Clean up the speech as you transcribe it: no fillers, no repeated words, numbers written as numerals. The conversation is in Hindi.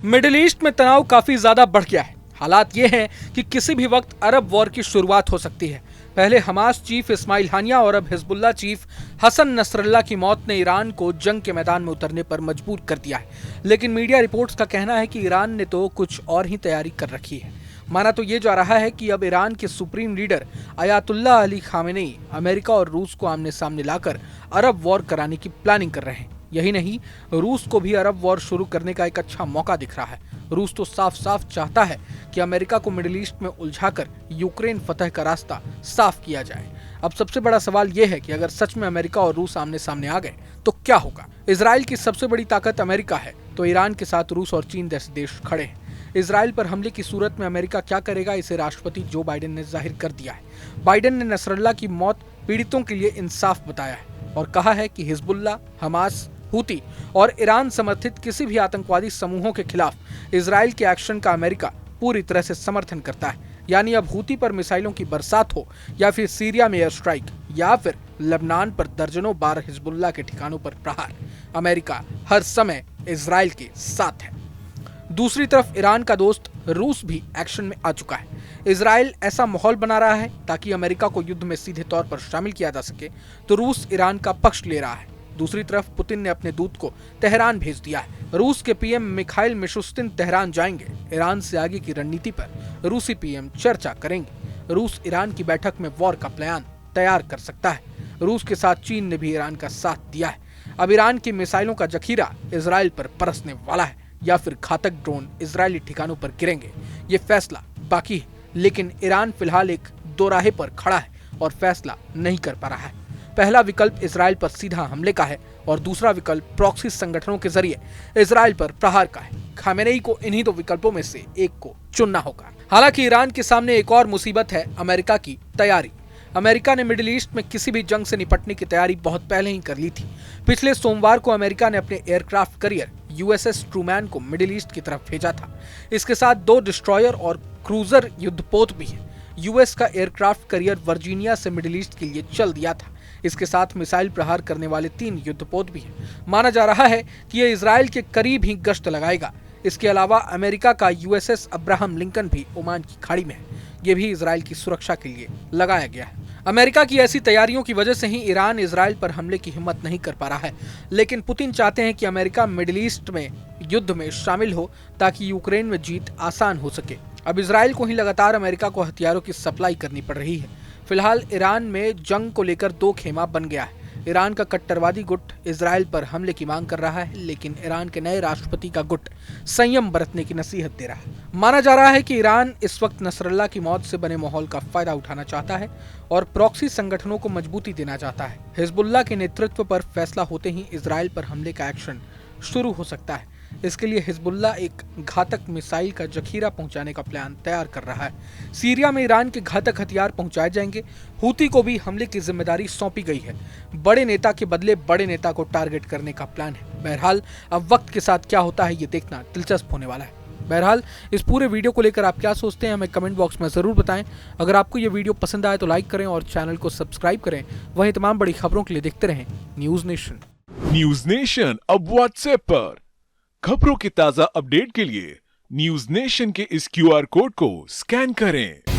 मिडिल ईस्ट में तनाव काफी ज्यादा बढ़ गया है। हालात ये हैं कि किसी भी वक्त अरब वॉर की शुरुआत हो सकती है। पहले हमास चीफ इस्माइल हानिया और अब हिजबुल्लाह चीफ हसन नसरल्लाह की मौत ने ईरान को जंग के मैदान में उतरने पर मजबूर कर दिया है। लेकिन मीडिया रिपोर्ट्स का कहना है कि ईरान ने तो कुछ और ही तैयारी कर रखी है। माना तो ये जा रहा है कि अब ईरान के supreme leader Ayatollah Ali Khamenei America और रूस को आमने सामने लाकर अरब वॉर कराने की प्लानिंग कर रहे हैं। यही नहीं, रूस को भी अरब वॉर शुरू करने का एक अच्छा मौका दिख रहा है। रूस तो साफ साफ चाहता है कि अमेरिका को मिडिल ईस्ट में उलझाकर यूक्रेन फतह का रास्ता साफ किया जाए। अब सबसे बड़ा सवाल यह है कि अगर सच में अमेरिका और रूस आमने सामने आ गए तो क्या होगा। इजराइल की सबसे बड़ी ताकत अमेरिका है, तो ईरान के साथ रूस और चीन जैसे देश खड़े हैं। इजराइल पर हमले की सूरत में अमेरिका क्या करेगा, इसे राष्ट्रपति जो बाइडेन ने जाहिर कर दिया है। बाइडेन ने नसरल्लाह की मौत पीड़ितों के लिए इंसाफ बताया है और कहा है कि हिजबुल्लाह, हमास, हूती और ईरान समर्थित किसी भी आतंकवादी समूहों के खिलाफ इजराइल के एक्शन का अमेरिका पूरी तरह से समर्थन करता है। यानी अब हूती पर मिसाइलों की बरसात हो या फिर सीरिया में एयर स्ट्राइक या फिर लेबनान पर दर्जनों बार हिजबुल्लाह के ठिकानों पर प्रहार, अमेरिका हर समय इजराइल के साथ है। दूसरी तरफ ईरान का दोस्त रूस भी एक्शन में आ चुका है। इजराइल ऐसा माहौल बना रहा है ताकि अमेरिका को युद्ध में सीधे तौर पर शामिल किया जा सके, तो रूस ईरान का पक्ष ले रहा है। दूसरी तरफ पुतिन ने अपने दूत को तेहरान भेज दिया है। रूस के पीएम मिखाइल मिशुस्तिन तेहरान जाएंगे। ईरान से आगे की रणनीति पर रूसी पीएम चर्चा करेंगे। रूस ईरान की बैठक में वॉर का प्लान तैयार कर सकता है। रूस के साथ चीन ने भी ईरान का साथ दिया है। अब ईरान की मिसाइलों का जखीरा इजराइल पर बरसने वाला है या फिर घातक ड्रोन इजरायली ठिकानों पर गिरेंगे, ये फैसला बाकी है। लेकिन ईरान फिलहाल एक दोराहे पर खड़ा है और फैसला नहीं कर पा रहा है। पहला विकल्प इजराइल पर सीधा हमले का है और दूसरा विकल्प प्रॉक्सी संगठनों के जरिए इजराइल पर प्रहार का है। खामेनेई को इन्हीं दो विकल्पों में से एक को चुनना होगा। हालांकि ईरान के सामने एक और मुसीबत है, अमेरिका की तैयारी। अमेरिका ने मिडिल ईस्ट में किसी भी जंग से निपटने की तैयारी बहुत पहले ही कर ली थी। पिछले सोमवार को अमेरिका ने अपने एयरक्राफ्ट करियर यूएसएस ट्रूमैन को मिडिल ईस्ट की तरफ भेजा था। इसके साथ 2 डिस्ट्रॉयर और क्रूजर युद्धपोत भी है। यूएस का एयरक्राफ्ट करियर वर्जीनिया से मिडिल ईस्ट के लिए चल दिया था। इसके साथ मिसाइल प्रहार करने वाले 3 युद्धपोत भी हैं। माना जा रहा है कि यह इजराइल के करीब ही गश्त लगाएगा। इसके अलावा अमेरिका का यूएसएस अब्राहम लिंकन भी ओमान की खाड़ी में है। यह भी इजराइल की सुरक्षा के लिए लगाया गया है। अमेरिका की ऐसी तैयारियों की वजह से ही ईरान इजराइल पर हमले की हिम्मत नहीं कर पा रहा है। लेकिन पुतिन चाहते हैं कि अमेरिका मिडिल ईस्ट में युद्ध में शामिल हो ताकि यूक्रेन में जीत आसान हो सके। अब इजराइल को ही लगातार अमेरिका को हथियारों की सप्लाई करनी पड़ रही है। फिलहाल ईरान में जंग को लेकर 2 खेमा बन गया है। ईरान का कट्टरवादी गुट इजराइल पर हमले की मांग कर रहा है, लेकिन ईरान के नए राष्ट्रपति का गुट संयम बरतने की नसीहत दे रहा है। माना जा रहा है कि ईरान इस वक्त नसरल्लाह की मौत से बने माहौल का फायदा उठाना चाहता है और प्रॉक्सी संगठनों को मजबूती देना चाहता है। हिजबुल्लाह के नेतृत्व पर फैसला होते ही इजराइल पर हमले का एक्शन शुरू हो सकता है। इसके लिए हिजबुल्लाह एक घातक मिसाइल का जखीरा पहुंचाने का प्लान तैयार कर रहा है। सीरिया में ईरान के घातक हथियार पहुंचाए जाएंगे। हूती को भी हमले की जिम्मेदारी सौंपी गई है। बड़े नेता के बदले बड़े नेता को टारगेट करने का प्लान है। बहरहाल अब वक्त के साथ क्या होता है ये देखना दिलचस्प होने वाला है। बहरहाल इस पूरे वीडियो को लेकर आप क्या सोचते हैं हमें कमेंट बॉक्स में जरूर बताएं। अगर आपको ये वीडियो पसंद आए तो लाइक करें और चैनल को सब्सक्राइब करें। वहीं तमाम बड़ी खबरों के लिए देखते रहें न्यूज नेशन। न्यूज नेशन अब व्हाट्सएप पर खबरों के ताजा अपडेट के लिए न्यूज नेशन के इस क्यूआर कोड को स्कैन करें।